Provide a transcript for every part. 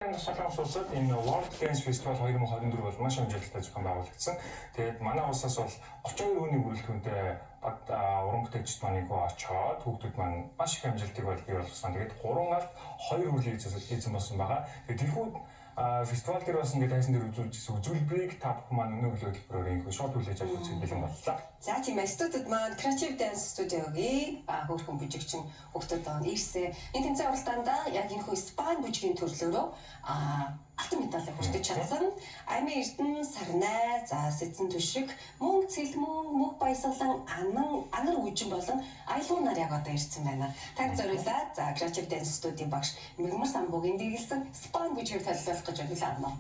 Америкийн Солонгос улсад энэ World Dance Festival 2024 бол маш амжилттай зохион байгуулагдсан. Тэгээд манай улсаас бол 32 хүний бүрэлдэхүүнтэй уран бүтээлчд маань ингээ очоод хүүхдүүд маань маш их амжилтыг бий болгосон. Тэгээд 3 алт 2 үйл хийсэн болсон байгаа. Тэгээд тэрхүү фестивал дээр бас ингээ тайсан дээр үзүүлжсэн үзүүлбэрийг та бүхэн маань өнөө өглөө хэлбэрээр ингээ шууд хүлээж авч үзэх бэлэн боллоо. За тийм ээ, студид маань Creative Dance Studio-гийн хөөрхөн бүжигчин хүүхдүүд ирсэн. Энэ тэмцээн уралдаанд яг энэ хөө Испани бүжгийн төрлөөрөө алтан медаль хүртэж чадсан. Амийн Эрдэнэ, Сарнай, за Сэцэн Түшиг, мөн Цэлмөн, Мөнх Баясгалан, Анар үжин болон аялуунаар яг одоо ирсэн байна. Таг зориулаад за Creative Dance Studio-ийн багш Мигмар Самбугийн дэглэсэн Испани бүжгийг төлөвлөх гэж хэлээ.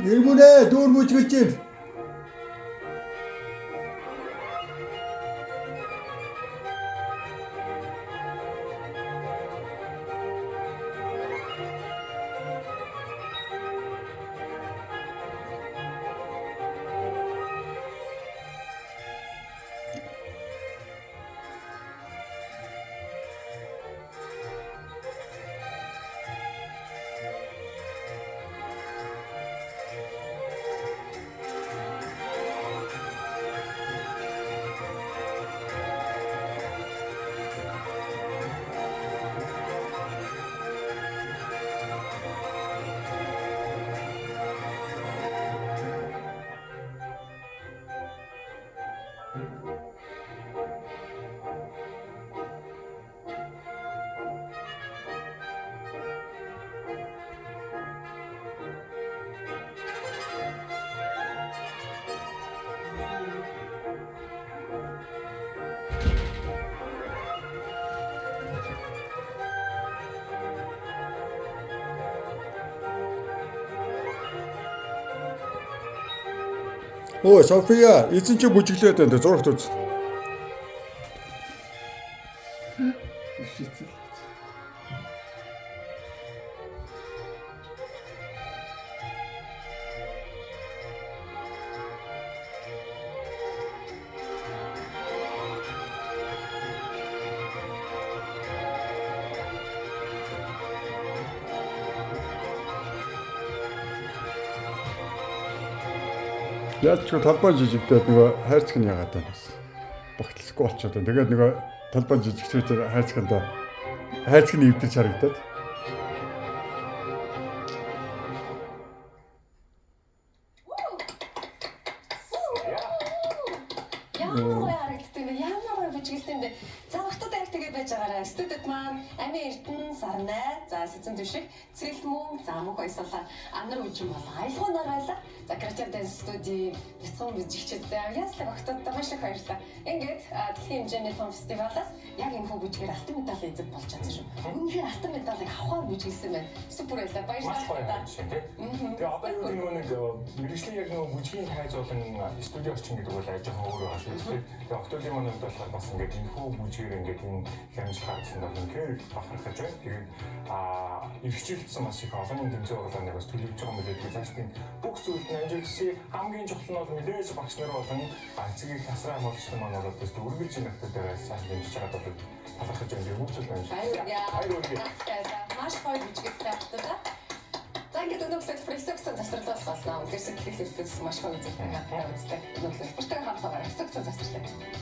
Ирмүнэ дүүр бүжгэлж ир. Өө София, эзэн чи бүжиглээд байна. Зурагт үз. Яаж ч талбай жижигдээд нөгөө хайрцаг нь яагаад байна бас. Багтлахгүй болчиход байна. Тэгээд нөгөө талбай жижигчээр хайрцаг нь өвдөж харагдаад. Ямар бүжгэлтэнд за хотод яг тэгээ байж байгаараа студид маань Амийн Эрдэнэ, Сарнай, за Сэцэн Түшиг, Цэлмөн, за Мөнх Баясгалан, Анар үжин болон аялуунаар байлаа. За Creative Dance Studio бяцхан бүжигчд яаслаг октодтой маш их баярлалаа. Ингээд дэлхийн хэмжээний том фестивалаас яг энэ хүү бүжгээр алтан медаль эзэг болж чадсан шүү. Үнэхээр алтан медалийг авахаар бүжгэлсэн байна. Супер байлаа. Баярлалаа. Тэгээ одоо юу нэг мэргэжлийн яг нөгөө бүжгийн хайз болон студио орчин гэдэг бол ажиж өөр байгаа шүү. Тэгээ октодын манайд болохоор бас ингээд энэ хүү бүжгээр ингээд энэ хямжлах гаргасан бол үнэхээр бахархаж байна. Тэгээд иргэжүүлсэн бас их олон тэмцээн уралдааныг бас төлөвлөж байгаа юм билээ. Тэгээд цааш тийм бүх зүйлд амжилтсан хамгийн чухал нь бол мэдээж багш нар болон эцгийн хасраа болчихсон маань бол бас үргэлж энэ актуудаараа сайн хэмжиж байгаа бол талархаж байгаа юм үзэл байна. Маш гоё бүжгэлтэй актуудаа. За ингээд өнөөдөр фриксоксон засварлах болно. Үнэхээр сэтгэл хөдлөлтөс маш гоё үзэл байна. Үнэхээр бүртээ хамтлагаар фриксоксон засварлаа.